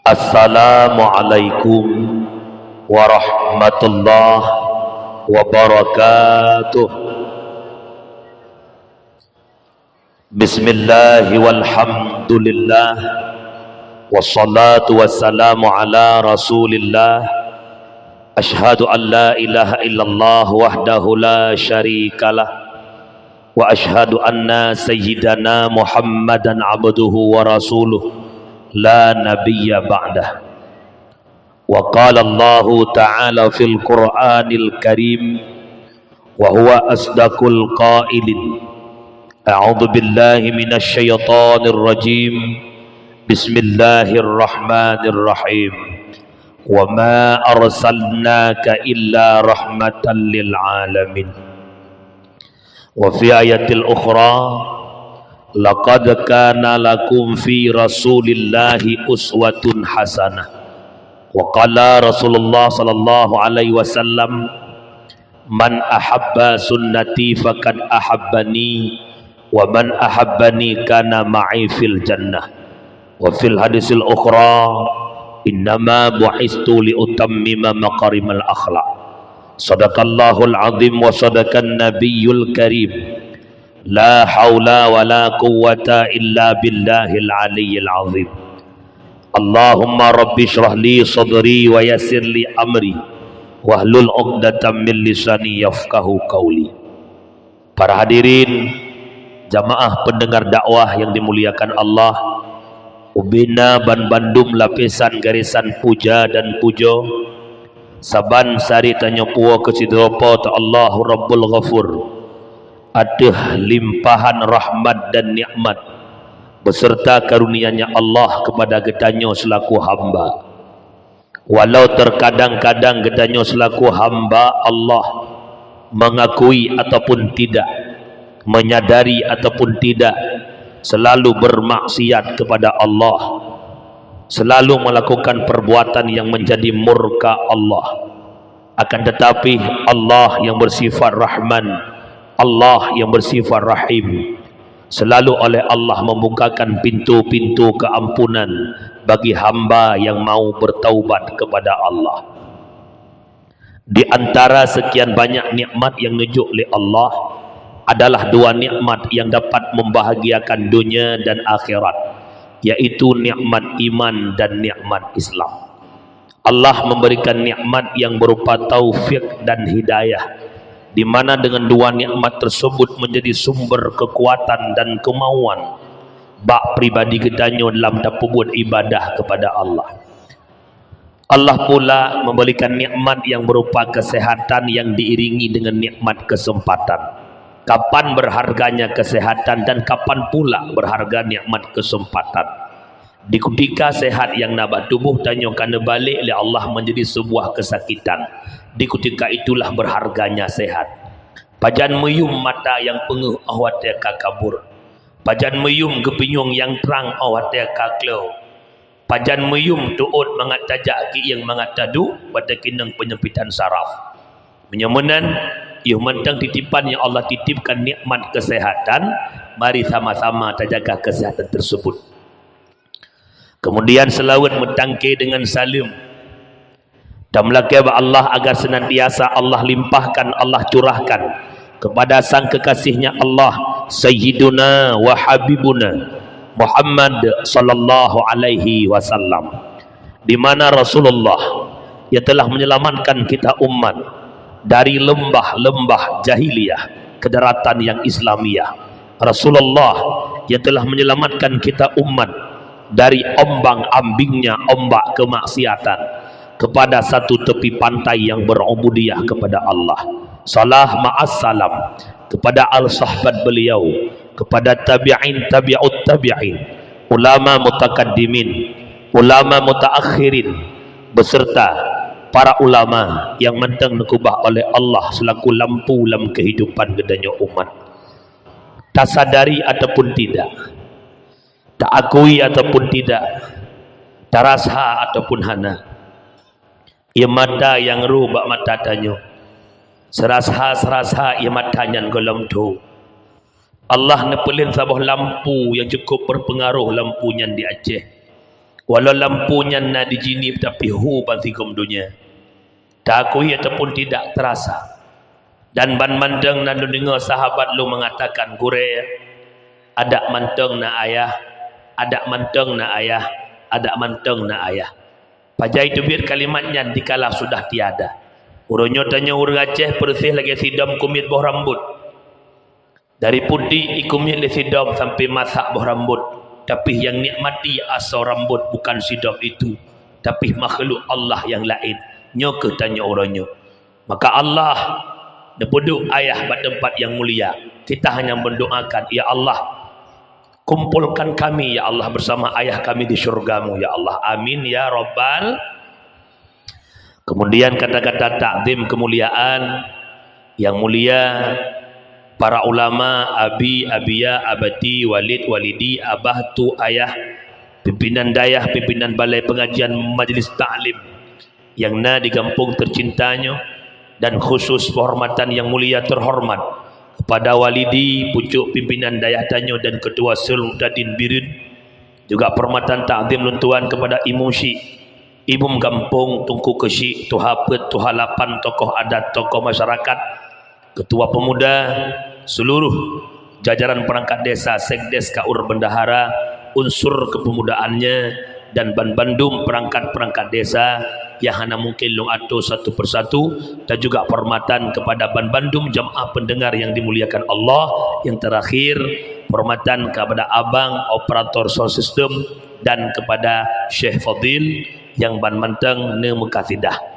Assalamualaikum warahmatullahi wabarakatuh. Bismillahi walhamdulillah, wassalatu wassalamu ala rasulillah. Ashhadu an la ilaha illallah wahdahu la syarikalah, wa ashhadu anna sayyidana Muhammadan abduhu wa rasuluh la nabiyya ba'dah. Wa qala Allah ta'ala fil Qur'anil Karim wa huwa asdaqul qailin. A'udzu billahi minasy syaithanir rajim. Bismillahirrahmanirrahim. Wa ma arsalnaka illa rahmatan lil alamin. Wa fi ayatil ukhra, laqad kana lakum fi rasulillahi uswatun hasanah. Wa qala Rasulullah sallallahu alaihi wasallam, man ahabba sunnati faqad ahabbani, wa man ahabbani kana ma'i fil jannah. Wa fil hadisil ukhra, innama bu'istu li utammima maqarimal akhlaq. Sadaqallahul azim wa sadaqan nabiyyul karim. La haula wa la quwwata illa billahil aliyyil azim. Allahumma rabbi shrah li sadri wa yassir li amri wahlul 'uqdatam min lisani yafqahu qawli. Para hadirin jamaah pendengar dakwah yang dimuliakan Allah, Ubina Ban Bandung lapisan garisan puja dan pujo, saban sari tanya puwa kesidropo ta Allahu Rabbul Ghafur. Ada limpahan rahmat dan nikmat beserta karunia-Nya Allah kepada gedanyo selaku hamba. Walau terkadang-kadang gedanyo selaku hamba Allah mengakui ataupun tidak, menyadari ataupun tidak, selalu bermaksiat kepada Allah, selalu melakukan perbuatan yang menjadi murka Allah. Akan tetapi Allah yang bersifat Rahman, Allah yang bersifat Rahim, selalu oleh Allah membukakan pintu-pintu keampunan bagi hamba yang mau bertaubat kepada Allah. Di antara sekian banyak nikmat yang nujuk oleh Allah adalah dua nikmat yang dapat membahagiakan dunia dan akhirat, yaitu nikmat iman dan nikmat Islam. Allah memberikan nikmat yang berupa taufik dan hidayah, di mana dengan dua nikmat tersebut menjadi sumber kekuatan dan kemauan bak pribadi gedanyo dalam dapat ibadah kepada Allah. Allah pula memberikan nikmat yang berupa kesehatan yang diiringi dengan nikmat kesempatan. Kapan berharganya kesehatan dan kapan pula berharga nikmat kesempatan. Di ketika sehat yang nabah tubuh tanyo kana balik oleh Allah menjadi sebuah kesakitan. Di ketika itulah berharganya sehat. Pajan meyum mata yang penguh awat dia kabur. Pajan meyum kepinyung yang terang awat dia kaklau. Pajan meyum tuut mengata jaki yang mengata du pada kinang penyempitan saraf. Menyemenan ieu mentang titipan yang Allah titipkan nikmat kesehatan, mari sama-sama terjaga kesehatan tersebut. Kemudian selawat mentangke dengan salim dan melakabah Allah agar senantiasa Allah limpahkan, Allah curahkan kepada sang kekasihnya Allah, Sayyiduna wa Habibuna Muhammad sallallahu alaihi wasallam, di mana Rasulullah yang telah menyelamatkan kita umat dari lembah-lembah jahiliyah ke daratan yang Islamiyah. Rasulullah yang telah menyelamatkan kita umat dari ombang-ambingnya ombak kemaksiatan kepada satu tepi pantai yang berubudiyah kepada Allah. Salah ma'as salam kepada al-sahabat beliau, kepada tabi'in, tabi'ut tabi'in, ulama mutakaddimin, ulama mutaakhirin, beserta para ulama yang mentang nekubah oleh Allah selaku lampu dalam kehidupan gedanyo umat. Tak sadari ataupun tidak, tak akui ataupun tidak, tak rasa ataupun hana, ia mata yang rubak mata tanyo, serasa ia matanya golong tu. Allah nepelin sebuah lampu yang cukup berpengaruh, lampunya di Aceh. Walau lampunya na di jini tapi hu bantigum dunia. Takui ataupun tidak terasa. Dan ban mandeng na lu dengar sahabat lu mengatakan gure ada manteng na ayah, ada manteng na ayah, ada manteng na ayah. Pajai itu biar kalimatnya dikala sudah tiada. Uronyo tanya urang Aceh bersih lagi sidam kumit bawah rambut. Dari putih ikumit le sidam sampai masak bawah rambut. Tapi yang nikmati asal rambut bukan sidam itu, tapi makhluk Allah yang lain. Nyoke tanya orangnya. Maka Allah duduk ayah pada tempat yang mulia. Kita hanya mendoakan, ya Allah, kumpulkan kami ya Allah bersama ayah kami di syurgamu ya Allah. Amin ya Rabbal. Kemudian kata-kata takzim kemuliaan yang mulia. Para ulama, abi, abia, abati, walid, walidi, abah, tu, ayah, pimpinan dayah, pimpinan balai pengajian majlis ta'lim yang na di kampung tercintanya, dan khusus penghormatan yang mulia terhormat kepada walidi, pucuk pimpinan dayah tanyo dan ketua Suludadin Birin, juga perhormatan ta'zim luntuan kepada Ibu Syik, Ibu kampung Tungku Kesyik, Tuhapet, Tuhalapan, tokoh adat, tokoh masyarakat, ketua pemuda, seluruh jajaran perangkat desa, sekdes, kaur, bendahara, unsur kepemudaannya, dan Bandum perangkat-perangkat desa yang hanya mungkin long atur satu persatu, dan juga perhormatan kepada Bandum jamaah pendengar yang dimuliakan Allah. Yang terakhir, perhormatan kepada abang operator sound system dan kepada Syekh Fadil yang Manteng ne Mekasidah.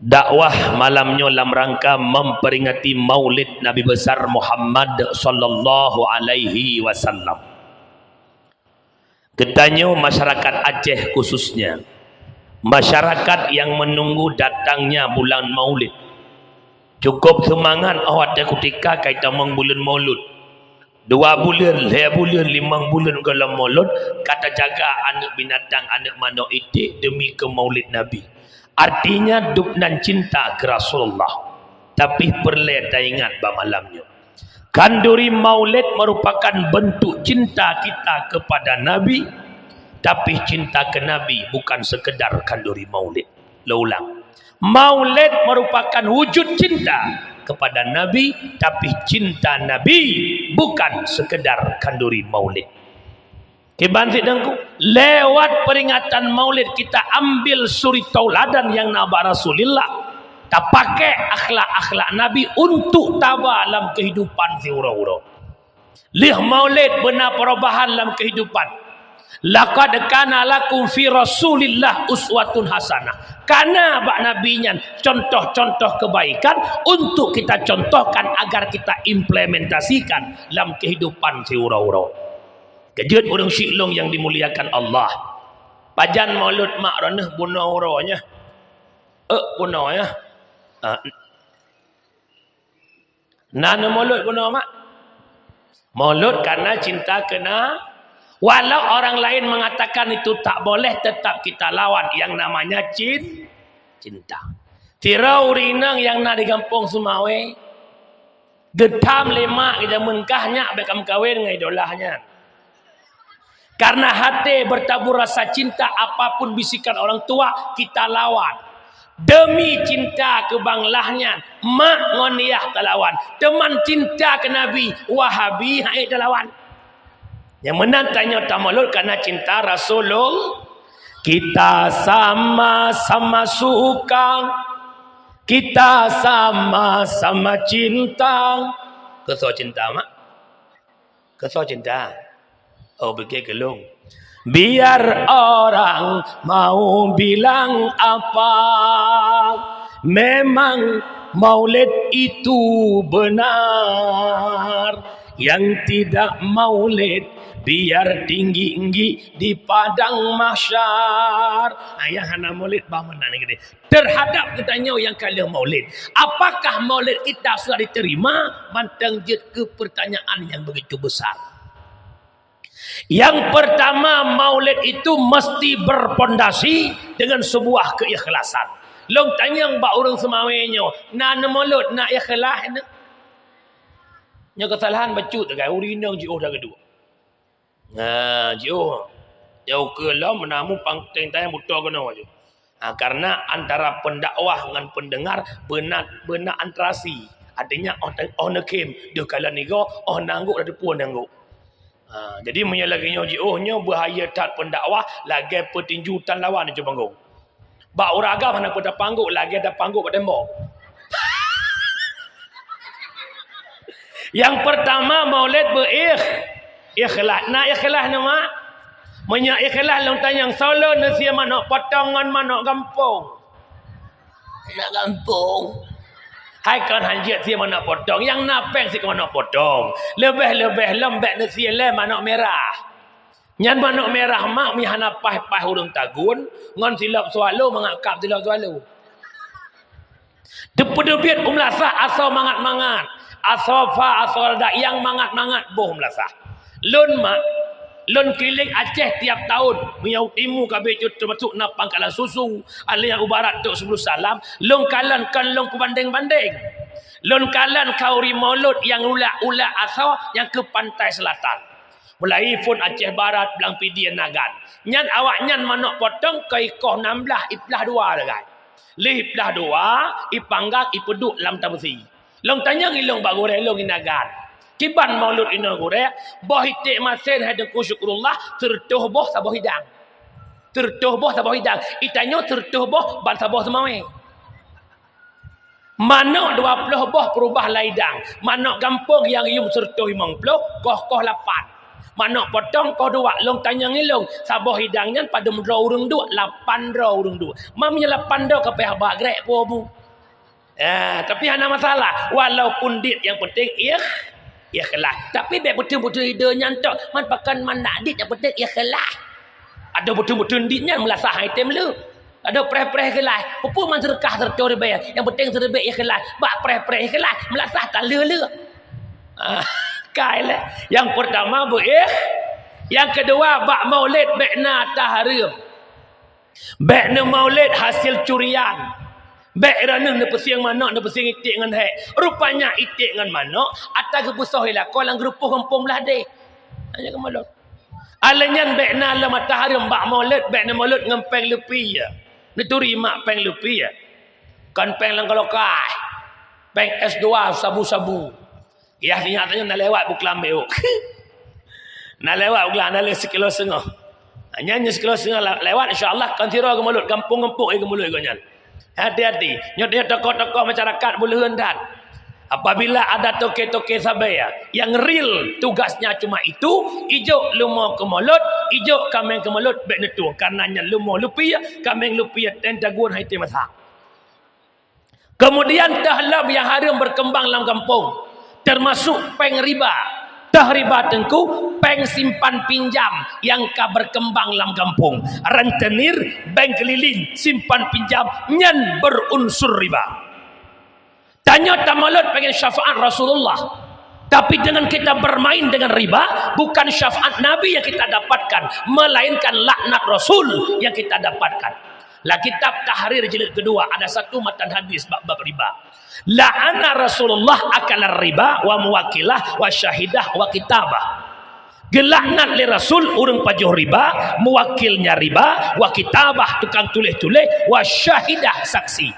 Dakwah malamnya dalam rangka memperingati Maulid Nabi besar Muhammad sallallahu alaihi wasallam. Ketanya masyarakat Aceh khususnya, masyarakat yang menunggu datangnya bulan Maulid, cukup semangat awak ketika kita bulan Maulud. 2 bulan, 5 bulan, 5 bulan kalau Maulud, kata jaga anak binatang, anak manuk itik demi ke Maulid Nabi. Artinya duk dan cinta ke Rasulullah. Tapi perlu ingat malamnya, kanduri Maulid merupakan bentuk cinta kita kepada Nabi. Tapi cinta ke Nabi bukan sekedar kanduri Maulid. Ulang, Maulid merupakan wujud cinta kepada Nabi, tapi cinta Nabi bukan sekedar kanduri Maulid. Kebantik dengku, lewat peringatan Maulid kita ambil suri tauladan yang nabak Rasulullah. Tak pakai akhlak-akhlak Nabi untuk tabah dalam kehidupan si ura-ura. Lih Maulid benar perubahan dalam kehidupan. Laqad kana lakum fi Rasulillah uswatun hasanah. Karena bak nabinya contoh-contoh kebaikan untuk kita contohkan agar kita implementasikan dalam kehidupan si ura-ura. Kejut orang Syiklong yang dimuliakan Allah. Pajan Maulud mak ranah bunuh orangnya. Bunuh ya. Nana Maulud bunuh mak. Maulud karena cinta kena. Walau orang lain mengatakan itu tak boleh, tetap kita lawan yang namanya cinta. Tirau rinang yang nak di kampung Sumawe. Getam lemak kita mengkahnya bekam kawin dengan idolahnya. Karena hati bertabur rasa cinta, apapun bisikan orang tua kita lawan. Demi cinta ke banglahnya, mak ngoniyah talawan. Teman cinta ke Nabi, Wahabi hai talawan. Yang menang tanya tamalul karena cinta Rasulullah. Kita sama-sama suka, kita sama-sama cinta. Kesal cinta mak? Kesal cinta. Oh begitu gelung. Biar orang mau bilang apa, memang Maulid itu benar. Yang tidak Maulid biar tinggi-tinggi di padang mahsyar. Ayah hana Maulid bagaimana gini? Terhadap kitanya yang kalian Maulid, apakah Maulid kita sudah diterima? Mantang jet ke pertanyaan yang begitu besar. Yang pertama, Maulid itu mesti berpondasi dengan sebuah keikhlasan. Long tanya mbak orang semawanya, nak Maulid nak ikhlas nak? Nya kesalahan bacut dekat urinang jauh dah kedua. Nah, jauh. Jauh ke lah menamu pangteng tayang buta kena aja. Karena antara pendakwah dengan pendengar benar antrasi. Artinya nekim dia kala nigo nangguk ada pun nangguk. Jadi menyalaginya ohnya bahaya tak pendakwah lagi petinjutan lawan di panggung. Bak uraga mana pada panggung lagi ada panggung pada tembok. Yang pertama maulid ikhlas. Nak ikhlas nama? Menyak ikhlas long tanyang solo nasi mana potongan mana gampung. Nak gampung. Hai kan hanjit si mana potong, yang napeng si mana potong. Lebih lembek nasi le mana merah. Nyan mana merah mak mi hana pah hurung tagun, ngon silap swalo mengakap silap swalo. Depedebit umlasah asal mangat-mangat. Asofa asal dak yang mangat-mangat boh umlasah. Lun keliling Aceh tiap tahun Miau timu kabeh termasuk na pangkalan susu ala yang ubarat tok sebelum salam long kalan kan long pembanding-banding long kalan kauri maulud yang ula asal yang ke pantai selatan mulai pun Aceh Barat belang pidi nagan nyan awak nyan manok potong ke ikoh 16 iplah 2 degai lih iplah 2 ipanggak ipeduk lam tabsi long tanya ngilong bagore long inagan kiban maulud ina gore boh itik masen hadang syukurullah tertuh boh sabah hidang itanyo tertuh boh ban sabah semawe mana 20 boh perubah laidang mana kampung yang yum tertuh 50 koh 8 mana potong koh 2 long tanya ngilong sabah hidangnya pada mendro urung 2 8 ro urung 2 mamnya 8 ro ke pihak bagrek bobu tapi ada masalah walaupun dit yang penting ikhlas. Tapi betul-betul ide nyantok man pakan man nak dit yang penting ikhlas. Ada betul-betul ditnya melasah item lu. Ada preh-preh ikhlas. Apa man serkah sercor bayar. Yang penting serbe ikhlas. Bak preh-preh ikhlas melasah tak le. Kailah. Yang pertama yang kedua bak maulid bekna tahrim. Bekna maulid hasil curian. Baik raneng ne pesing manak ne pesing itik dengan hek. Rupanya itik dengan manak atas kebusoh ila kolang gerupuh kampung belah dek. Hanya ke maulud. Alanyan baikna la matahari mbak maulid baikna maulud ngempeng lepi ya. Neturi mak peng lepi ya. Kan peng lang kalokai. Peng S2 sabu-sabu. Ya nyatanya nak lewat buklam beuk. Nak lewat buklam nak sekilo setengah. Hanya sekilo setengah lewat insya-Allah kan tira ke maulud kampung-kampung ke maulud ke nyan. Hati-hati. Nyodnya tokoh-tokoh masyarakat boleh hendak. Apabila ada toke-toke sabaya yang real tugasnya cuma itu, ijo lumo ke mulut, ijo kameng ke mulut bek netu. Karenanya lumo lupia, kameng lupia tentagun haiti masak. Kemudian tahlab yang haram berkembang dalam kampung, termasuk peng riba. Tahriba tengku peng simpan pinjam yang ka berkembang dalam kampung. Rentenir bank keliling simpan pinjam nyan berunsur riba. Tanya tamalut pengen syafaat Rasulullah. Tapi dengan kita bermain dengan riba, bukan syafaat Nabi yang kita dapatkan, melainkan laknat Rasul yang kita dapatkan. Lah kitab Tahrir jilid kedua ada satu matan hadis bab riba. La'ana Rasulullah akala riba wa muwakilah wa syahidah wa kitabah. Gelaknat li Rasul urang pajuh riba, muwakilnya riba, wa kitabah tukang tulis-tulis, wa syahidah saksi.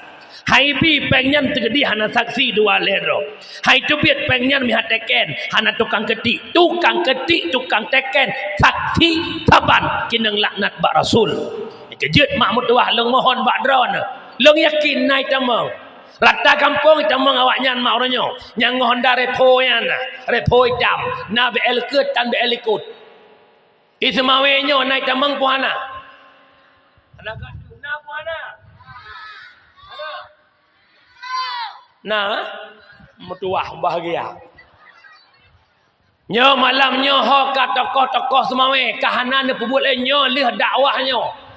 Hai bi pengen tegedi hana saksi dua lero. Hai tu biat pengen miha teken hana tukang ketik, tukang teken, saksi taban kineng laknat bak Rasul. Kejut Mahmud Wah leng mohon bak drone. Leng yakin naik tamang. Rata kampung tamang awaknya mak orangnya. Yang Honda repo yan, repo jam. Na be elkut tan be elikut. Itu mawenyo naik tamang puana. Ada kat na puana. Ada. Nah, mutuah bahagia. Nyo malam nyo ho ka tokoh-tokoh semawe kahanan pebut nyo lih dakwahnya.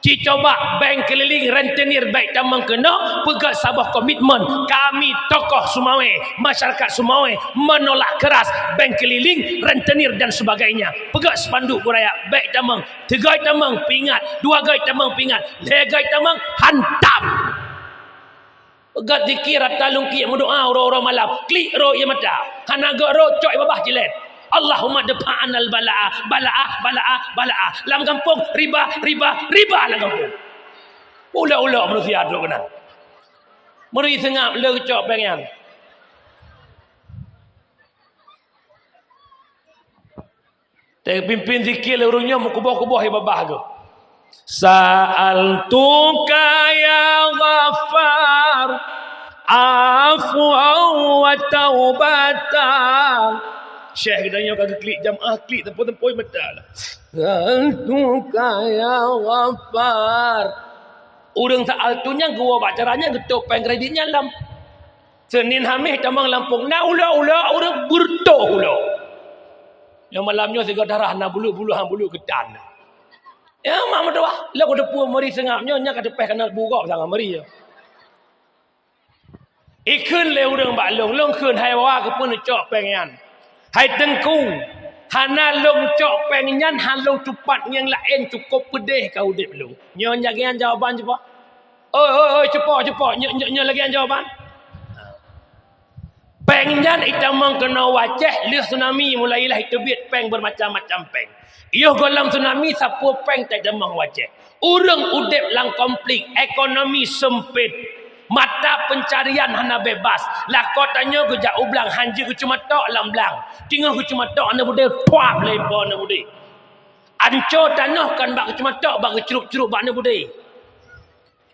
Ci coba bank keliling rentenir baik tamang kena pegat sabah komitmen kami tokoh Sumawe masyarakat Sumawe menolak keras bank keliling rentenir dan sebagainya pegat spanduk buraya baik tamang 3 tamang pingat 2 gai tamang pingat 3 gai tamang hantam pegat zikir talung ki berdoa ro malam klik ro ya mata hanaga ro coy babah jilet Allahumma dafa'anal bala'ah. Lam kampung riba lam kampung. Ula manusia dulu kena. Meri sengap lecok pengen. Tapi pimpin zikir urungnya mukubah-kubah ibabah tu. Sa'altuka ya Ghaffar afwan wa taubatan. Syekh katanya kagak klik jamaah klik tempoh-tempoh medal. Sa'altuka ya Ghaffar. Urang sa'altunya gua bacaranya getuk peng kreditnya lam. Senin Hamih tamang Lampung na ula urang burtoh ula. Yang malamnya tiga darah na bulu bulu kedan. Ya mak doa. Lah ko depu meri sengapnya nya ka depeh kana buruk sangat meri. Ikun le urang bak long keun hai wa ke pun cok pengen. Hai tengku. Hana long cok pengen han long cepat yang lain cukup pedih kau dip lu. Nya jagian jawaban cepat. Oi cepat nya lagi jawaban. Pengjan itamang kena wajah leh tsunami mulailah terbit peng bermacam-macam peng. Iyo golam tsunami sapu peng tak demang wajah. Urang udip lang konflik, ekonomi sempit. Mata pencarian hana bebas. Lah kotanya ke jak ublang hanji ke cuma tok lam blang. Tinggal ke cuma tok anda bude tuap lepo anda bude. Anco tanah kan bak ke cuma tok bak ke curuk-curuk bak anda bude.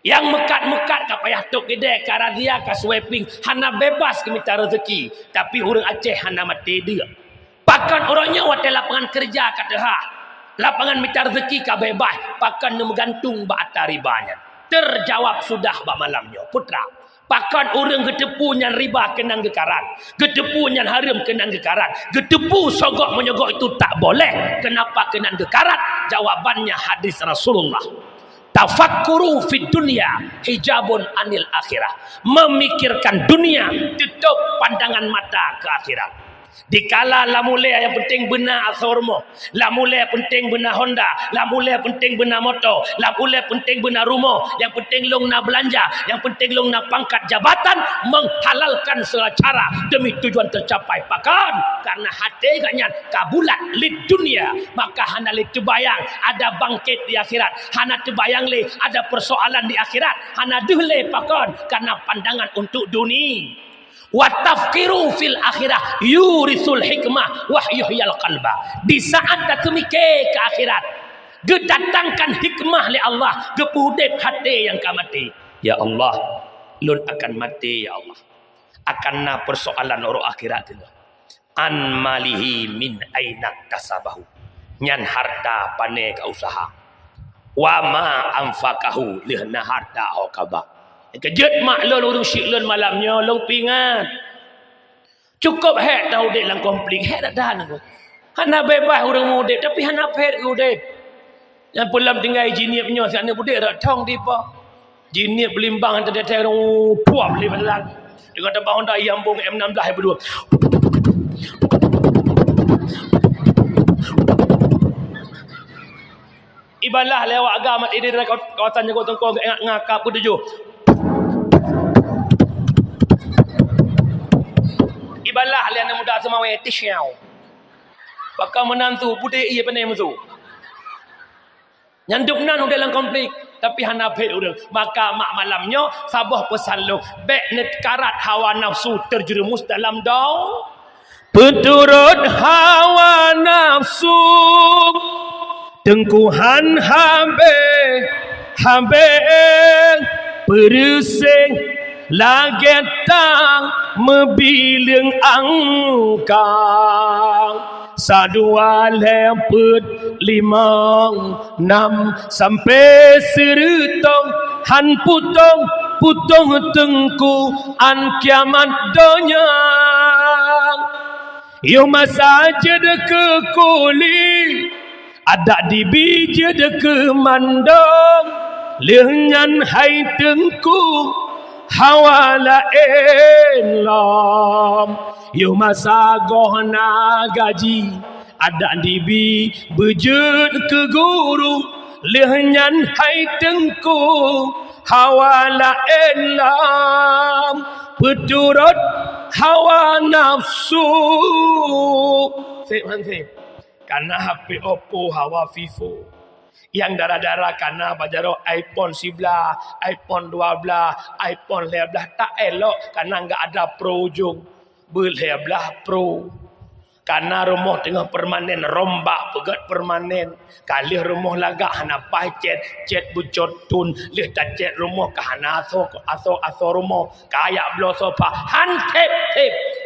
Yang mekat-mekat ka payah tok kedai ka razia ka sweeping hana bebas ke minta rezeki tapi orang Aceh hana mati dia. Pakan orangnya wate lapangan kerja kata ha. Lapangan minta rezeki ka bebas pakan menggantung ba ataribanya. Terjawab sudah ba malamnya putra. Pakan orang getepu nyan riba kenang gekaran. Getepu nyan haram kenang gekaran. Getepu sogok menyogok itu tak boleh. Kenapa kenang gekaran? Jawabannya hadis Rasulullah. Tafakkuru fid dunya hijabun anil akhirah. Memikirkan dunia tutup pandangan mata ke akhirat. Dikala lamule yang penting benar Asormo, lamule penting benar Honda, lamule penting benar motor, lamule penting benar rumah, yang penting long nak belanja, yang penting long nak pangkat jabatan, menghalalkan segala cara demi tujuan tercapai pakan karena hati ganyan kabulat lid dunia maka hana le terbayang ada bangkit di akhirat, hana terbayang le ada persoalan di akhirat, hana duhle pakan karena pandangan untuk dunia. Wa tafkiru fil akhirah yurisul hikmah wa yuhyal qalba. Di saat kita mikir ke akhirat, gedatangkan hikmah li Allah, gepudep hati yang kamati. Ya Allah, lun akan mati ya Allah. Akan na persoalan orang akhirat itu. An malihi min aina kasabahu. Nyan harta pane ka usaha. Wa ma anfaqahu lihna harta okaba. Kejut mak lon urung syik lon malamnya long pingat. Cukup hek tahu dek lang konflik hek dak dah aku. Hana bebas urang mudip tapi hana pet udip. Yang pulam tinggal jinip nya sak ne budek dak thong dipa. Jinip belimbang ante detek puap li pasalan. Dengan tebang Honda Yambung M16 berdua. Ibalah lewat agama ini dari kawasan Jago Tengkong ngakap ketujuh. Ibalah lian muda semawe tisyau. Pakam menantu putih ia pandai musuh. Nyanduknan udah dalam konflik tapi hana pet udah. Maka mak malamnya sabah pesan lo bek net karat hawa nafsu terjerumus dalam daun. Peturut hawa nafsu tengkuhan hambe peruseng lagetang mebiling angkang sadua lempet limang enam sampai serutong han putong tengku an kiamat donya yo masa jeda ke kuli ada di bija deke mandong lengan hai tengku hawala elam yo masa gohna gaji ada di bi bejut ke guru lengan hai tengku hawala elam peturut hawa nafsu hansip. Karena HP Oppo Hawa Vivo. Yang darah-darah karena bajaro iPhone 11, iPhone 12, iPhone 11 tak elok karena enggak ada Pro ujung. Berlebelah Pro. Karena rumah tengah permanen rombak pegat permanen. Kali rumah lagak hana cet bucot tun leh tak cet rumah ke hana aso rumah kayak belo sofa han tep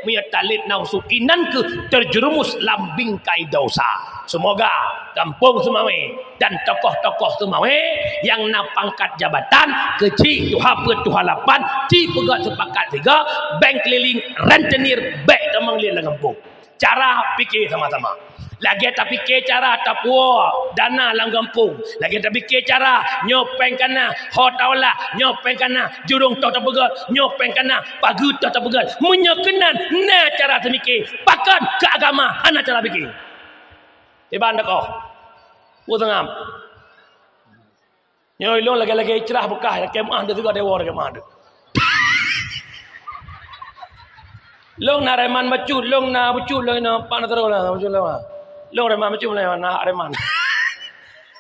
punya talit nausu inan ke terjerumus lambing kai dosa. Semoga kampung Semawe dan tokoh-tokoh Semawe yang na pangkat jabatan kecil tuha per tuha lapan ci pegat sepakat tiga bank keliling rentenir baik tamang li kampung. Cara fikir sama-sama. Lagi tak fikir cara tak puas dana lang kampung. Lagi tak fikir cara nyopeng kana hotaula, nyopeng kana jurung tau tak pegal, nyopeng kana pagu tau tak pegal. Menyekenan na cara semikir. Pakan ke agama ana cara fikir. Tiba anda kau. Utangam. Nyoi long lagi cerah bekah kemah dia juga dewa kemah dia. Long na reman macu, long na bucu, long na pan terus lah, bucu lah. Long reman macu lah, na reman.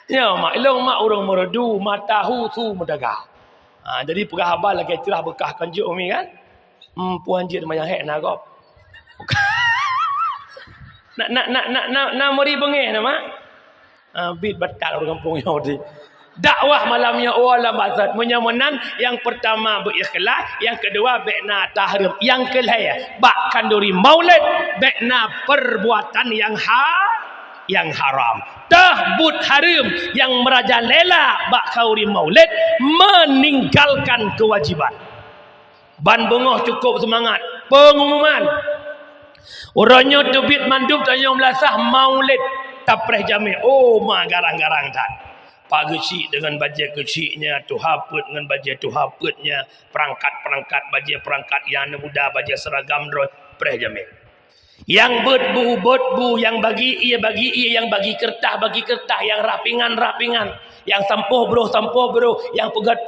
Ya mak, long mak orang merdu, matahu tu mendaga. Jadi pegah abal lagi cerah bekah kanjuk umi kan? Puan jid mayang hek na kau. Nak meri bengeh nama. Bit batal orang kampung yang di. Dakwah malamnya wala bazat menang yang pertama berikhlas, yang kedua bekna tahrim, yang kelaya bak kanduri maulid bekna perbuatan yang haram tahbut haram yang merajalela bak kauri maulid meninggalkan kewajiban. Ban bengah cukup semangat pengumuman orangnya tubit mandub tanya melasah maulid tapreh jami ma garang-garang tak. Pak kecil dengan baju kecilnya, tuhaput dengan baju tuhaputnya, perangkat baju yang muda, baju seragam drone, prejamil. Yang berbu, yang bagi ia, yang bagi kertas, yang rapingan, yang sampuh bro, yang pegat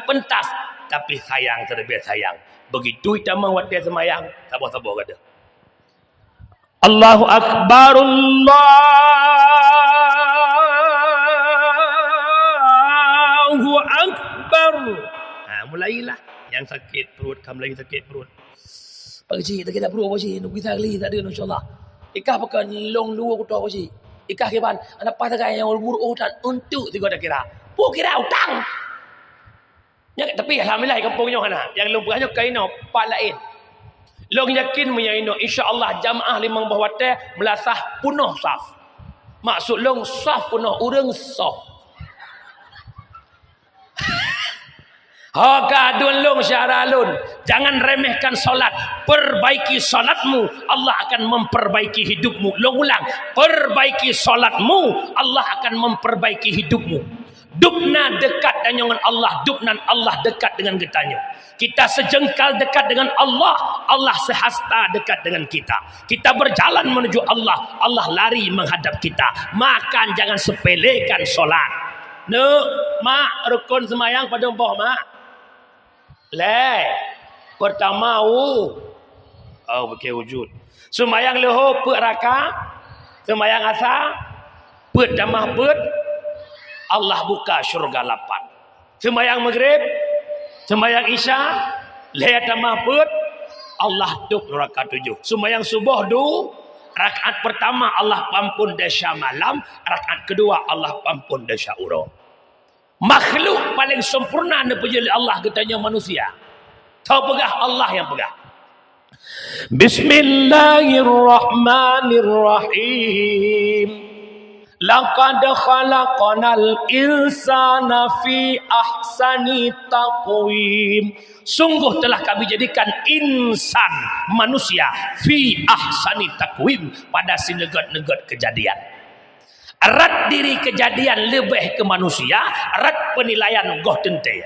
pentas. Tapi sayang, terlebih sayang. Begitu kita mewati semayang, sabar-sabar kata. Allahu Akbar, Allahu Akbar. Mulailah. Yang sakit perut, kamu lagi sakit perut. Pak cik, tak kira perut apa cik? Nak kita kali tak ada insya-Allah. Ikah pakai long dua kutu apa cik? Ikah keban, anak patah yang buruk dan untuk tiga tak kira. Puk kira utang. Ya, tapi alhamdulillah kampungnya mana? Yang lumpurnya kaino pak lain. Long yakin menyaino insya-Allah jamaah limang bahwate melasah penuh saf. Maksud long saf penuh urang saf. Hakadun long syaralun. Jangan remehkan solat. Perbaiki solatmu, Allah akan memperbaiki hidupmu. Long ulang, perbaiki solatmu, Allah akan memperbaiki hidupmu. Dupna dekat dengan Allah, dupnan Allah dekat dengan kitanya. Kita sejengkal dekat dengan Allah, Allah sehasta dekat dengan kita. Kita berjalan menuju Allah, Allah lari menghadap kita. Makan jangan sepelekan solat. Mak rukun semayang pada boh mak. Pertama pakai wujud. Semayang leho put raka, semayang asa, put damah put, Allah buka syurga 8. Semayang maghrib, semayang isya, leha damah put, Allah duk neraka 7. Semayang subuh rakaat pertama Allah pampun dosa malam, rakaat kedua Allah pampun dosa urang. Makhluk paling sempurna dipejali Allah katanya manusia. Tahu pegah Allah yang pegah. Bismillahirrahmanirrahim. Laqad khalaqnal insana fi ahsani taqwim. Sungguh telah kami jadikan insan manusia fi ahsani taqwim pada sinegat-negat kejadian. Erat diri kejadian lebih ke manusia, erat penilaian goh tente.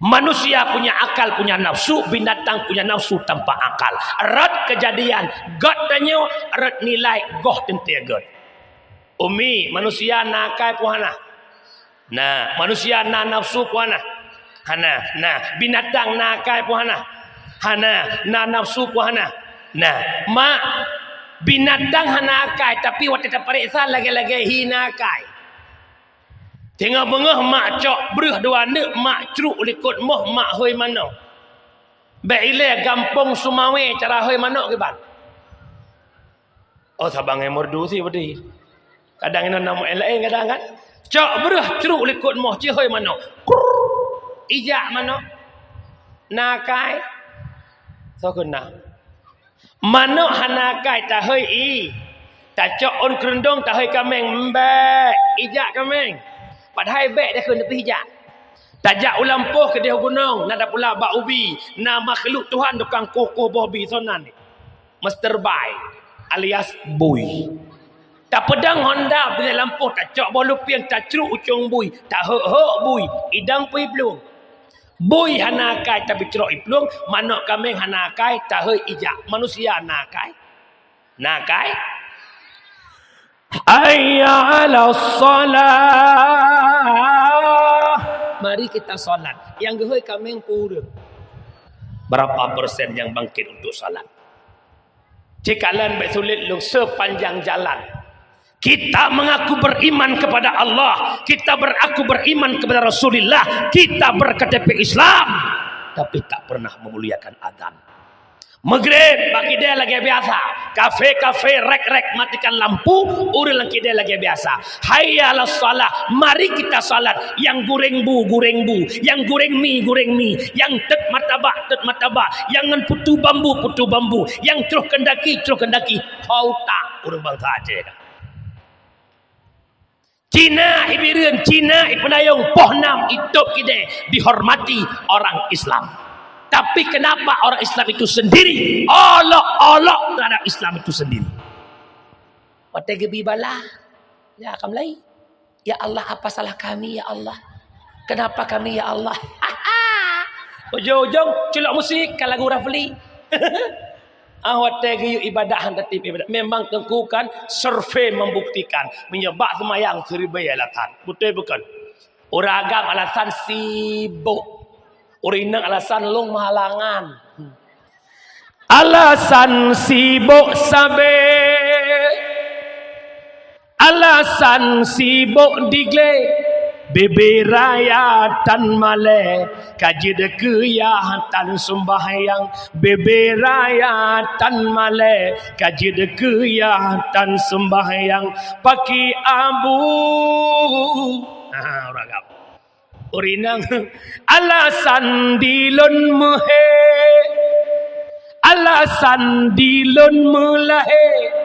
Manusia punya akal, punya nafsu, binatang punya nafsu tanpa akal. Erat kejadian, god tanya, erat nilai goh tente god. Umi, manusia nakai puhana. Nah, manusia na nafsu puhana. Hana, nah, binatang nakai puhana. Hana, na nafsu puhana. Nah, mak binatang hana akai tapi waktu tak periksa lagi-lagi hina akai. Tengah bengah mak cok berah dua nek mak ceruk likut moh mak hoi mano. Baile gampung Sumawe cara hoi mano ke ban. Oh sabang merdu sih bedi. Kadang ini nama lain kadang kan. Cok berah ceruk likut moh ci hoi mano. Ijak mano. Nakai. So kena. Mano hanakai tak hoi i. Tak cok on kerendong tak hoi kameng mbak. Ijak kameng. Padahal baik dia kena hijak. Tajak ulampuh ke dia gunung. Nada pula bak ubi. Na makhluk Tuhan tukang koko bobi sonan ni. Mr. Bai. Alias bui. Tak pedang Honda bila lampuh. Tak cok bolu piang. Tak ceruk ucung bui. Tak hok bui. Idang pui belum. Bui hanakai tapi ceruk iplung. Manok kambing hanakai tak hoi ijak. Manusia nakai. Nakai. Hayya 'alas salah. Mari kita solat. Yang gehoi kambing pura. Berapa persen yang bangkit untuk solat? Cikalan baik sulit lu sepanjang jalan. Kita mengaku beriman kepada Allah. Kita beraku beriman kepada Rasulullah. Kita berKTP Islam. Tapi tak pernah memuliakan azan. Maghrib bagi dia lagi biasa. Kafe-kafe rek-rek matikan lampu. Urang lagi dia lagi biasa. Hayya 'alas salah. Mari kita salat. Yang goreng bu. Yang goreng mi. Yang tet martabak. Yang putu bambu. Yang ceruh kendaki. Kau tak urang bangsa Aceh kan. Cina ibireun, Cina ipenayung pohnam itu kide dihormati orang Islam. Tapi kenapa orang Islam itu sendiri olok-olok terhadap Islam itu sendiri? Wate gebi bala. Ya kamlai. Ya Allah, apa salah kami ya Allah? Kenapa kami ya Allah? Ujung-ujung celok musik kalau lagu Rafli. Awate geyu ibadah hantatip ibadah. Memang tengkukan survei membuktikan menyebab semayang 1000 alasan. Betul bukan? Orang agam alasan sibuk. Orang inang alasan long mahalangan. Alasan sibuk sabe. Alasan sibuk digle. Beberaya tan male kajid keyah tan sembahyang. Beberaya tan male kajid keyah tan sembahyang. Paki abu uragap urinang alasan dilon mehe. Alasan dilon melahe.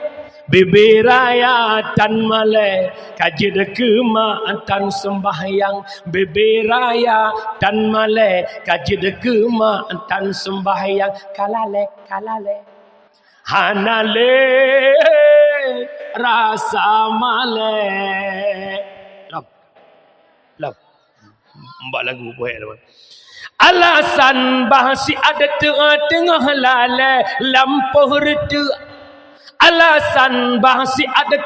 Beberaya tan male kajid kema tan sembahyang. Beberaya tan male kajid kema tan sembahyang. Kalale hanale rasa male lap mbak lagu poet teman. Alasan bahasi ada tengah lale lampuh retu. Alasan bahasi ada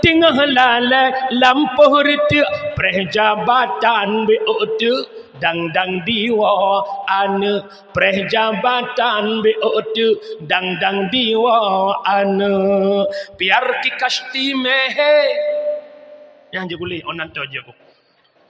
tengah lale lampuh retu. Perjabatan beotu dang diwa ane. Perjabatan beotu dang diwa ane. Biar kikasti mehe yang je boleh onan tu je aku.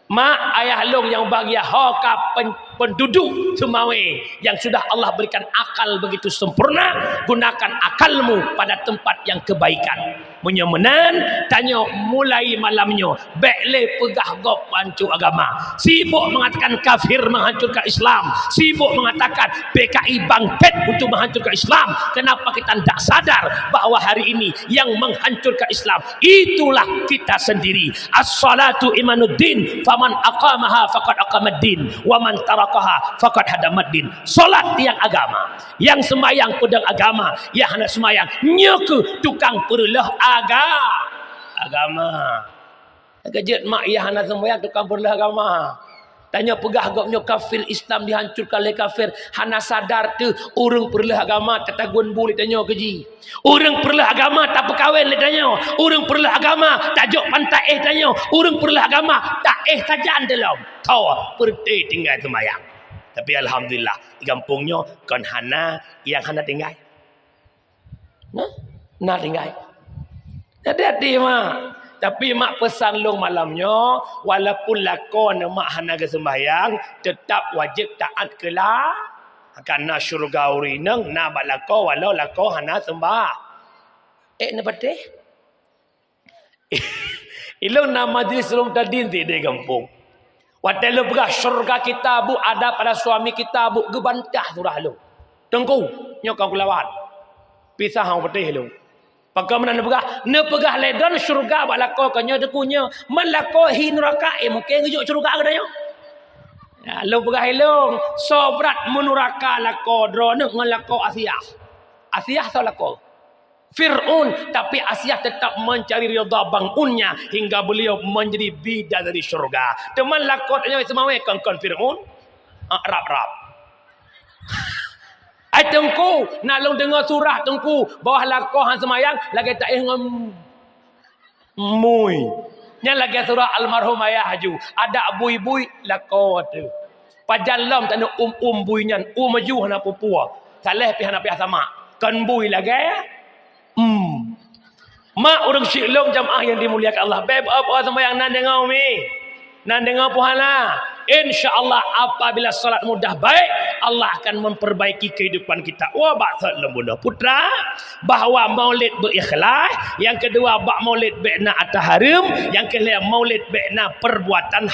Mak ayah long yang bahagia haka penduduk Sumawe yang sudah Allah berikan akal begitu sempurna, gunakan akalmu pada tempat yang kebaikan. Menyemenan tanya mulai malamnya bekle pegah gop hancur agama. Sibuk mengatakan kafir menghancurkan Islam, sibuk mengatakan PKI bangkit untuk menghancurkan Islam. Kenapa kita tidak sadar bahwa hari ini yang menghancurkan Islam itulah kita sendiri. As-salatu imanuddin, faman aqamaha faqad aqamaddin wa man tarakaha faqad hadamaddin. Solat tiang agama, yang sembahyang pedang agama, yang hendak sembahyang nyeku tukang perlah agama. Kejut mak ya hendak sembahyang tukang perlah agama. Tanya pegah gopnya kafir Islam dihancurkan oleh kafir. Hana sadar tu orang perlah agama tak tagun boleh tanya keji. Orang perlah agama tak perkahwin le tanya. Orang perlah agama tak jok pantai tanya. Orang perlah agama tak tajaan dalam. Kau perti tinggal sembahyang. Tapi alhamdulillah di kampungnya kan hana yang hana tinggal. Nah, Nah tinggal. Jadi mak. Tapi mak pesan long malamnya, walaupun lakon mak hana ke sembahyang, tetap wajib taat kelah. Karena syurga urineng, na balako walau lako hana sembah. Ni patih. Ilong na majlis rum tadin di kampung. Watel berah syurga kita bu ada pada suami kita bu gebantah surah lu. Tengku nyokang kulawan. Pisah hang patih lu. Bagaimana ne pegah ledon syurga balako kanyo dekunya melako hi neraka mungkin ngejuk syurga kadanya. Ya lu pegah helong sobrat menuraka lako drone ngelako Asia. Asia so lako. Fir'aun tapi Asia tetap mencari ridha bangunnya hingga beliau menjadi bidah dari syurga. Teman lakotnya semawe kongkon Fir'aun rap-rap. Ai tengku nak long dengar surah tengku bawah lakoh hang semayang lagi tak ngom mui. Nya lagi surah almarhum ayah haju ada bui-bui lakoh tu. Pajallam tak nak buinyan maju hana pupua. Saleh pi hana pi sama. Kan bui lagi mak urang syilong jamaah yang dimuliakan Allah. Beb apa sembahyang nan dengar umi. Nan dengar puhala. InsyaAllah apabila salat mudah baik, Allah akan memperbaiki kehidupan kita. Wa ba'sa lemuna putra, bahawa maulid berikhlas, yang kedua bak maulid be'na ataharim, yang ketiga maulid be'na perbuatan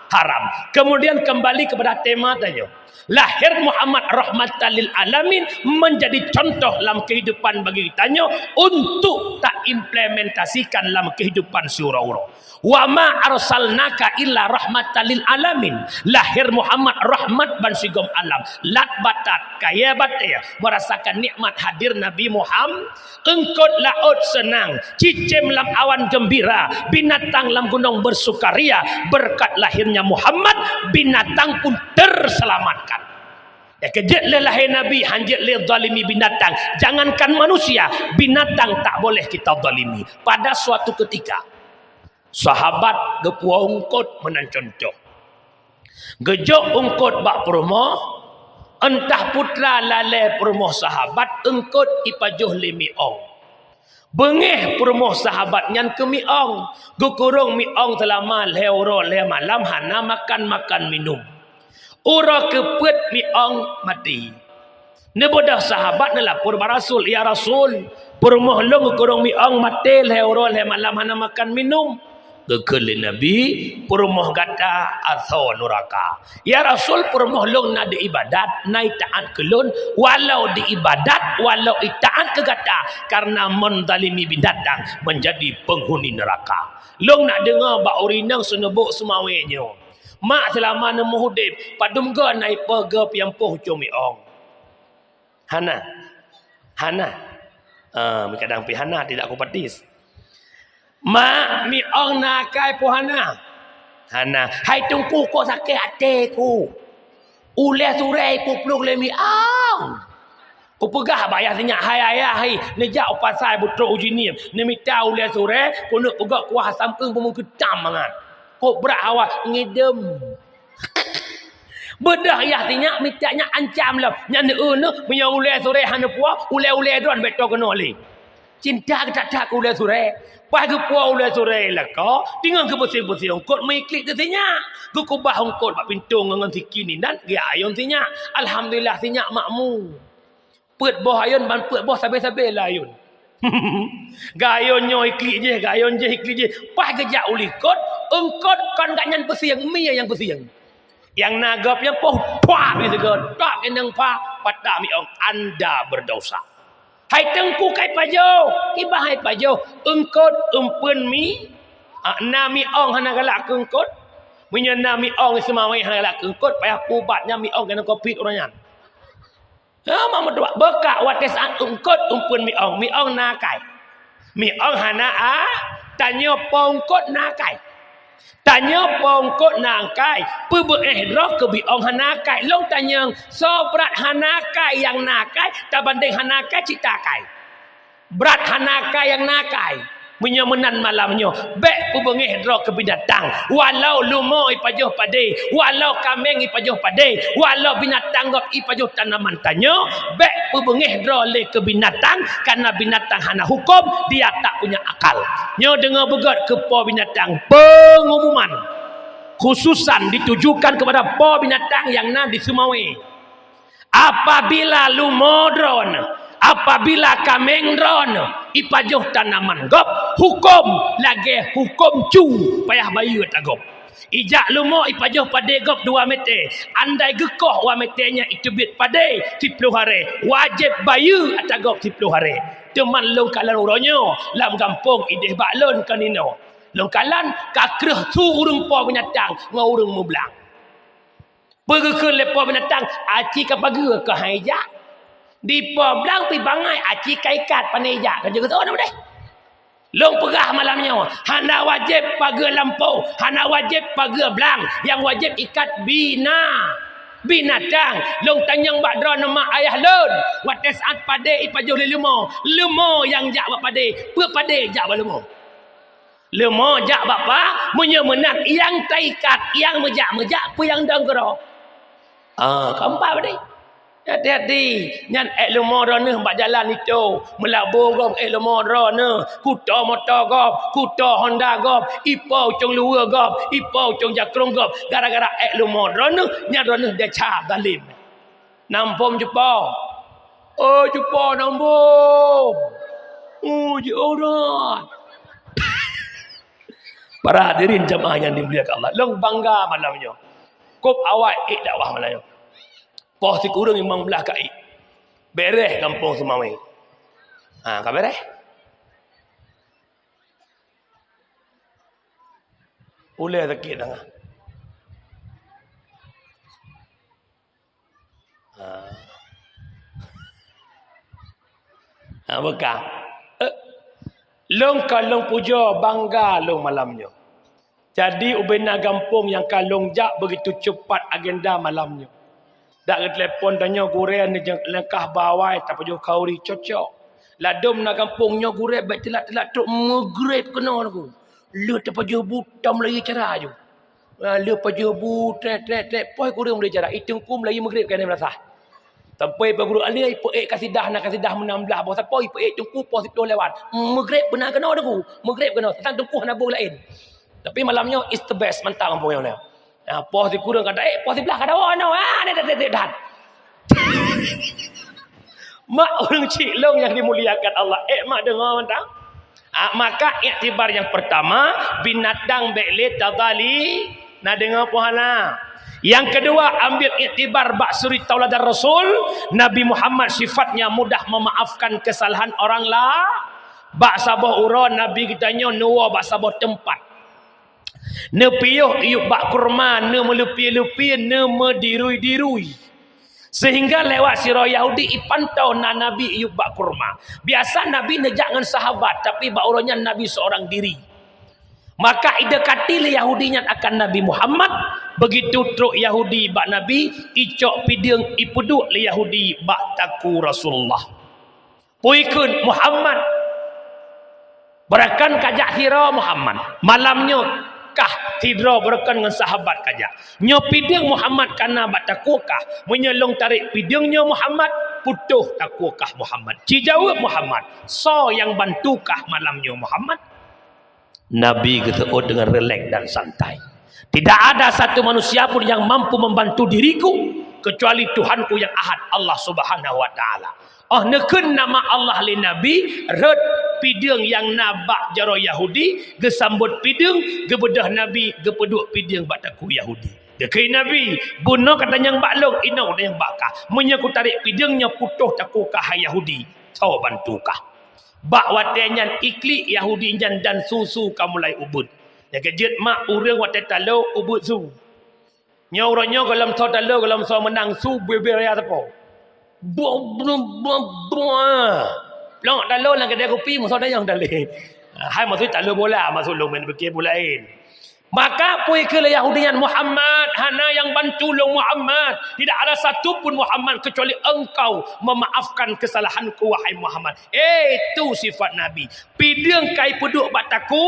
haram. Kemudian kembali kepada tema tanya. Lahir Muhammad rahmatan lil alamin menjadi contoh dalam kehidupan bagi kitanya untuk tak implementasikan dalam kehidupan surau-urau. Wa ma arsalnaka illa rahmatan lil alamin. Lahir Muhammad rahmat ban sigom alam. Lat batat kaya bataya merasakan nikmat hadir Nabi Muhammad. Engkot laut senang, cicim lam awan gembira, binatang lam gunung bersukaria. Berkat lahirnya Muhammad, binatang pun terselamatkan. Ya kejut le lahir Nabi, hanjit le zalimi binatang. Jangankan manusia, binatang tak boleh kita zalimi. Pada suatu ketika, sahabat gepua ungkut menan contoh. Gejok ungkut bak perumoh, entah putra lalai perumoh sahabat, engkut ipajuh limi ong. Bengih perumoh sahabat nyan ke miong. Gukurung miong selama lehoro leh malam hana makan minum. Ura keput miong mati. Nebodah sahabat nelapor barasul, ya Rasul, perumoh long gukurung miong mati lehoro leh malam hana makan minum. Gekele Nabi perumoh gata atau nuraka. Ya Rasul perumoh long na di ibadat naik taat kelun walau di ibadat walau itaat ke gata karena mendalimi binatang menjadi penghuni neraka. Long nak dengar bak urinang senebuk semawenya. Mak selama nemu hudib padum ga naik perga piampuh cumi ong. Hana. Kadang pi hana tidak kupatis. Mak mi ong nakai puhana. Hana, hai tungku kok sakit hati ku. Ule surai ku peluk le mi ong. Ku pegah bayar sinyak hai ayah hai. Nejak pasal butruk uji ni. Ne minta ule surai ku nak pegak kuah asam keung pun ketam mangan. Kok berat awak ngidem. Bedah ya sinyak mintanya ancam lah. Nya ne punya ule surai hana puah, ule don beto kena le. Cinta ke tak ku ule surai. Pagi puau ule sore lah kau, tinggal ke bersih-bersih ongkot mengiklik ke sinyak. Kukubah ongkot bak pintu ngangan sikini dan dia ayun sinyak. Alhamdulillah sinyak makmu. Pet boh ayun ban pet boh sabe-sabe lah ayun. Gayonnya iklik je, iklik je. Pas kejak ulikot, ongkot kan gak nyan bersih yang mi yang bersih yang. Yang nagap yang poh puak ni segera. Tak kenang pa patah mi ong anda berdosa. Hai tengku kai pajo, ibah hai pajo, engkot umpun mi, nami ong hana galak engkot, punya nami ong semawai hana galak engkot, payah kubatnya mi ong kena kopi orangnya. Mama dua bekak wates engkot umpun mi ong nakai, mi ong hana tanya pongkot nakai. Tanya pongkot nakai, pebeehrah ke biong hanakai. Long tanya, so berat hanakai yang nakai, tak banding hanakai citakai. Berat hanakai yang nakai. menyemenan malamnya baik pubengih dro ke binatang walau lumo ipajuh pade walau kambing ipajuh pade walau binatang gop ipajuh tanaman tanyo baik pubengih dro le ke binatang karena binatang hana hukum dia tak punya akal nyo dengar begot ke po binatang pengumuman khususan ditujukan kepada po binatang yang na di Sumawe apabila lumo dron apabila kambing dron ipajuh tanaman gop hukum lagi hukum cu payah bayu tagop ijak lumo ipajuh pade gop 2 meter andai gekoh 2 meternya itu bit pade 10 hari wajib bayu atagop 10 hari teman long kalan uronyo lam kampung ideh baklon kanino long kalan kakreh tu urung po binatang ngau urung mublang pergekeun le po binatang aci ka pagi ke haijak di po blang pi bangai aci kaikat paneja kan juga tu deh long perah malamnya hana wajib pagi lampau hana wajib pagi blang yang wajib ikat binatang long tanyang badra nama ayah lon wates at pade ipajuh lemo yang jak bak pade pe pade jak bak lemo jak bapa menyemenang yang taikat yang mejak pe yang dangro keempat pade hati-hati nyan lemo roneh bak jalan itu melabur gop lemo roneh kuto motor gop kuto Honda gop ipau cong luar gop ipau cong jakrong gop gara-gara lemo roneh nyan roneh dia ca galim nampom jepo jepo nampom je orang para hadirin jemaah yang dimuliakan Allah long bangga malamnya kop awak dakwah malamnya poh si kurang imam belah kai bereh kampung Sumawe ka bereh boleh sakit dah bekah long kalong puja bangga long malamnya jadi ubena kampung yang kalong jak begitu cepat agenda malamnya dak ke telefon tanya gurean ni langkah bawai tak paju kauri cocok ladom na kampungnya gure baik telat tok megrade kena aku le tak paju butam lagi cara ju le paju but trek poi gure mulai cara itung kum lagi megrade kan merasa sampai pe guru ali pe kasih dah 16 bawah sampai pe tungku pos itu lewat megrade benar kena aku megrade kena tang tungku nak lain tapi malamnya is the best mantap kampung ni poh di kurang kata poh di belah kada ono dah mak orang cilong yang dimuliakan Allah mak dengar mentang maka iktibar yang pertama binatang bekle tadali nak dengar pohana yang kedua ambil iktibar bak suri tauladan Rasul Nabi Muhammad sifatnya mudah memaafkan kesalahan orang lah bak sabah uron Nabi kitanya nuwa bak sabah tempat ne piyuh iuk bak kurma ne melupi-lupi ne medirui-dirui sehingga lewat sirah Yahudi ipantau na Nabi iuk bak kurma biasa Nabi nejak dengan sahabat tapi bak urangnya Nabi seorang diri maka idekati le Yahudinya akan Nabi Muhammad begitu truk Yahudi bak Nabi icok pideng ipuduk le Yahudi bak taku Rasulullah puikun Muhammad berakan kajak sirah Muhammad malamnya kah tidro berkan dengan sahabat kaja nyo pideng Muhammad kana bat takukah menyelong tarik pidengnya Muhammad putuh takukah Muhammad cijawab Muhammad so yang bantukah malamnya Muhammad Nabi gitu dengan relax dan santai tidak ada satu manusia pun yang mampu membantu diriku kecuali Tuhanku yang ahad Allah Subhanahu wa taala nekun nama Allah li Nabi red pideng yang nabak jaro Yahudi gesambut pideng gebedah Nabi gepeduk pideng bak taku Yahudi dekai Nabi bunuh katanya yang baklong inau yang bakah menyaku tarik pidengnya putuh taku kah Yahudi tahu bantukah bak watenyan ikli Yahudi dan susu kamulai ubud ya kejut mak urang waten talo ubud su nyauranya dalam so talo dalam so menang su beber ya tapo Long dalam lang kedai kopi masuk dah yang dalih. Hai masuk tak lu bola, masuk lu main fikir bolain. Maka pui ke Yahudian Muhammad, hana yang bantulung Muhammad. Tidak ada satu pun Muhammad kecuali engkau memaafkan kesalahanku wahai Muhammad. Itu sifat Nabi. Pideng kai peduk bataku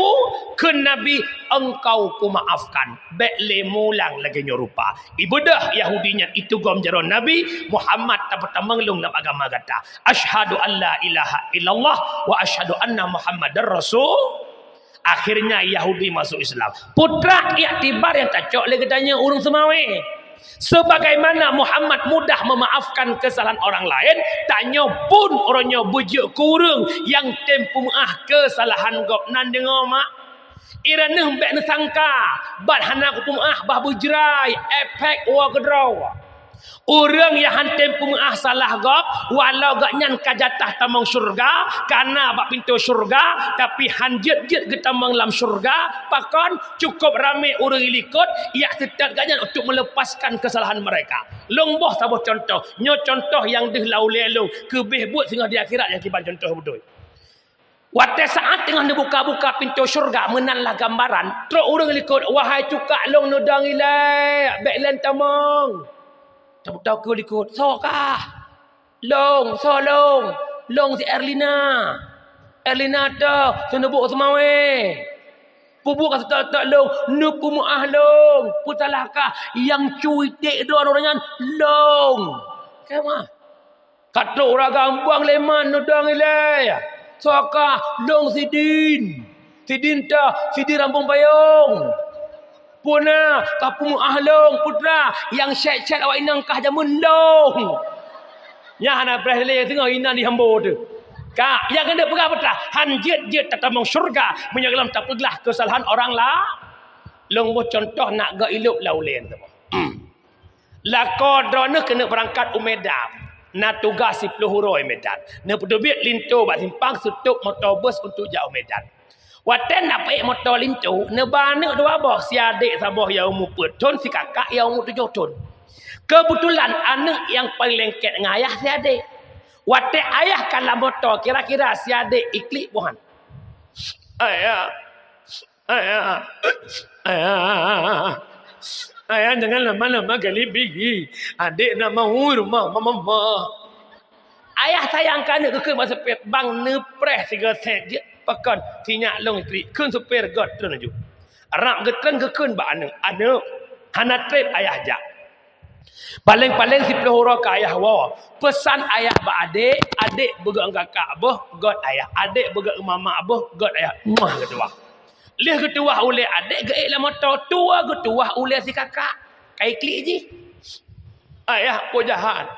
ke Nabi engkau ku maafkan. Bek le mulang lagi nyorupa. Ibadah Yahudinya itu gom jero Nabi Muhammad tak mengelung dalam agama kata. Asyhadu an la ilaha illallah wa asyhadu anna Muhammadar Rasul. Akhirnya Yahudi masuk Islam. Putra iktibar yang tak cok lagi tanya urung semawe. Sebagaimana Muhammad mudah memaafkan kesalahan orang lain, tanya pun orangnya bujuk kurung yang tempu maaf kesalahan gop nan dengar mak. Ira neh bek sangka, bat hana ku maaf bah bujrai, efek wa gedraw. Orang yang hantem pemaah salah gop walau gak nyan kajatah tamang syurga karena bak pintu syurga tapi hanjet-jet ke tamang lam syurga pakon cukup ramai orang ilikut ia tetap gak nyan untuk melepaskan kesalahan mereka. Long boh sabuh contoh nyo contoh yang deh lau lelong kebih buat sehingga di akhirat yang kiban contoh betul. Waktu saat tengah buka-buka pintu syurga menanlah gambaran terus orang ilikut wahai cukak long nodang ilai beklen tamang. Tak tahu ke likut. Sokah. Long si Erlina. Erlina dah. Senebuk semawe. Pubuk kata tak long. Nupu mu'ah long. Putalakah. Yang cuitik doang orangnya. Long. Kemah. Kata orang gambang leman nudang ilai. Sokah. Long si Din. Si Din dah. Si Din rampung payung. Puna kapung ahlong putra yang syek-syek awak inang kah jamun long. Ya hana presle tengah inan di hambo tu. Kak yang kena pegang putra hanjet-jet tatamang syurga menyegelam tak peglah kesalahan orang lah. Long bo contoh nak ga iluk laulen tu. Lakodone kena berangkat Medan. Na tugas 10 huroi Medan. Na pedubit linto bak simpang tutup motobus untuk jauh Medan. Watan nak pakai motor lintu, nebana dua boh si adik sabah yang umur 4 tahun, si kakak yang umur 7 tahun. Kebetulan anak yang paling lengket dengan ayah si adik. Watan ayah kalah motor, kira-kira si adik iklik buhan. Ayah jangan lama-lama kali pergi. Adik nak mahu rumah mama. Ayah sayangkan anak ke masa pet bang nepres 3 set je. Pakan tinyak long istri kun supir god tunjuk arab getren ke kun ba anu hana trip ayah jak paling 10 huruf ke ayah wa pesan ayah ba adik begang kakak abah god ayah adik begang mama abah god ayah mah kedua leh kedua oleh adik gaik lah motor tua kedua oleh si kakak kai klik je ayah ko jahat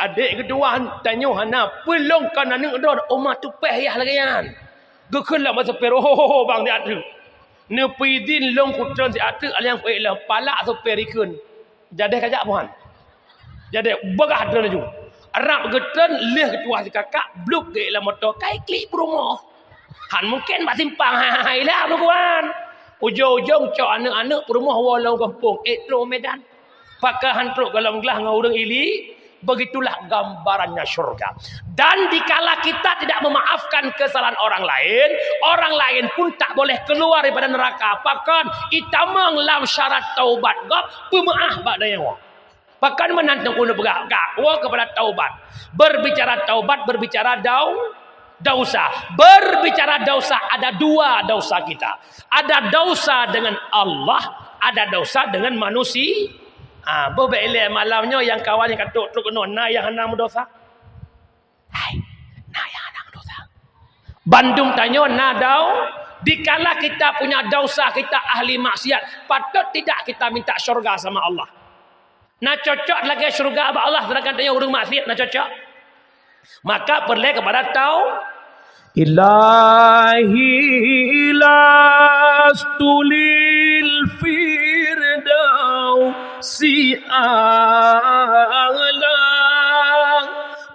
adik kedua tanya hana pelong kan anak dor omah tupeh yah lagian gekelah masa pero bang dia ada ne pidin long kutran si ada yang lah palak supir ikun jadi kajak puan jadi bagah dana ju arab getran leh ketua si kakak bluk ge lah motor kai klik promo han mungkin bak simpang hai lah puan ujung-ujung cok anak-anak rumah walau kampung etro Medan pakai hantruk dalam gelah dengan orang ili. Begitulah gambarannya syurga. Dan dikala kita tidak memaafkan kesalahan orang lain pun tak boleh keluar daripada neraka. Bahkan itamang lam syarat taubat gap pemaaf pada yang wa. Bahkan menantang guna bergak wa kepada taubat. Berbicara taubat, berbicara dosa. Berbicara dosa ada 2 dosa kita. Ada dosa dengan Allah, ada dosa dengan manusia. Bobele malamnya yang kawan yang katuk truk no na yang hana dosa. Hai, na yang hana dosa. Bandung tanya na dau dikala kita punya dosa, kita ahli maksiat, patut tidak kita minta syurga sama Allah. Na cocok lagi syurga sama Allah sedangkan tanya urang maksiat na cocok. Maka perlu kepada tau Ilahi lastulil si a'la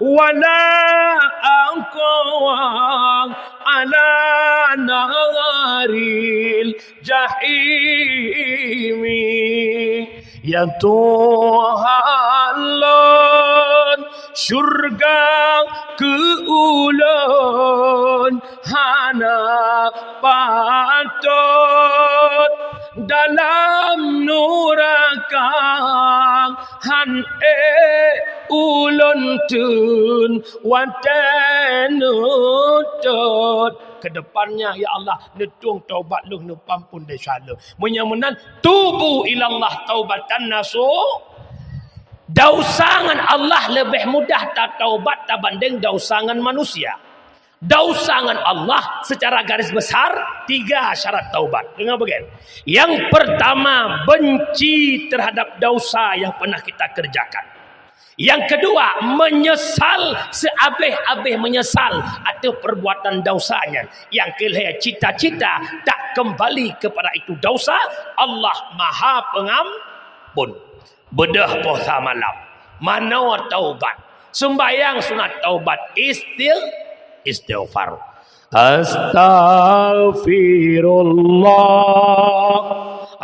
wala aqwa ala naril jahimi ya Tuhan syurga keulun hana patut belakang han ulun tun watanutut ke depannya ya Allah netung taubat lu nu pampun dosa lu menyamunan tubu ilallah taubatan nasuh. Dausangan Allah lebih mudah tak taubat tak banding dausangan manusia. Dausangan Allah secara garis besar 3 syarat taubat. Dengar bagian. Yang pertama, benci terhadap dosa yang pernah kita kerjakan. Yang kedua, menyesal seabeh-abeh menyesal atas perbuatan dosanya. Yang kelima, cita-cita tak kembali kepada itu dosa. Allah Maha Pengampun. Bedah puasa malam, mana taubat, sembahyang sunat taubat, istighfar. Astaghfirullah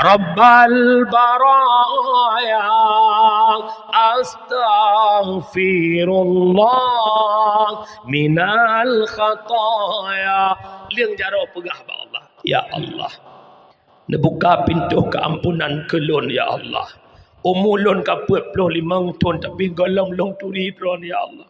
Rabbal baraya, astaghfirullah minal khataya. Liang jaro pegah ba Allah, ya Allah, nebuka pintu keampunan kelun ya Allah. Umulun ka 45 tahun tapi golong long turi tron ya Allah.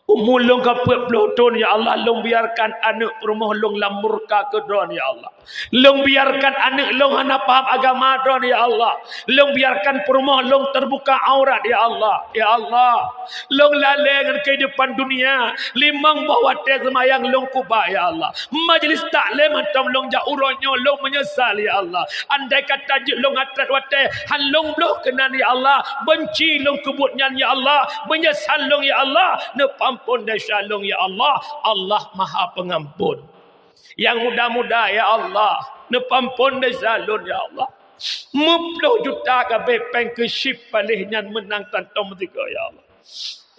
Umulun ka 40 tahun ya Allah, long biarkan anak rumah long lamurka ke dron ya Allah. Long biarkan anak long hana paham agama dron ya Allah. Long biarkan rumah long terbuka aurat ya Allah. Ya Allah, long laleng kehidupan dunia, limang bawa teh semayang long kubah ya Allah. Majlis taklim antam long jauronyo long menyesal ya Allah. Andai kata je long atrat wate han long bloh kenan ya Allah, benci long kebutnya ya Allah, menyesal long ya Allah, ne pampun dosa long ya Allah. Allah Maha Pengampun. Yang muda-muda ya Allah, ne pampun dosa long ya Allah. 10 juta ka bepeng ke ship palihnya menang tantom tiga ya Allah.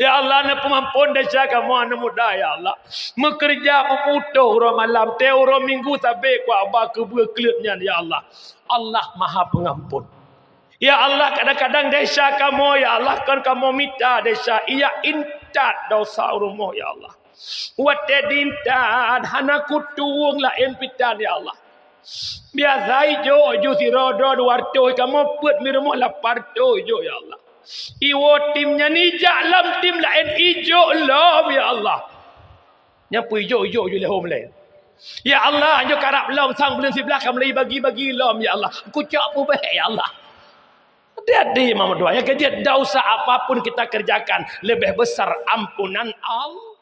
Ya Allah, ne pengampun dosa kamu anak muda ya Allah. Mekerja memutuh ro malam, teuro minggu tabe ku abah ke berkelipnya ya Allah. Allah Maha Pengampun. Ya Allah, kadang-kadang desa kamu ya Allah kan kamu minta desa ia intat dosa rumah ya Allah. Wate dintat hana kutung lain pitan ya Allah. Biasa ijo si rodo warto kamu put mi rumah lapar to ijo ya Allah. Iwo timnya ni jalam tim lain ijo lom ya Allah. Nyapu ijo le home lain. Ya Allah, anjo karap lom sang bulan sebelah kamu lagi bagi lom ya Allah. Aku cak pu baik ya Allah. Hati-hati Muhammad doa. Yang kejadian dosa apapun kita kerjakan lebih besar ampunan Allah.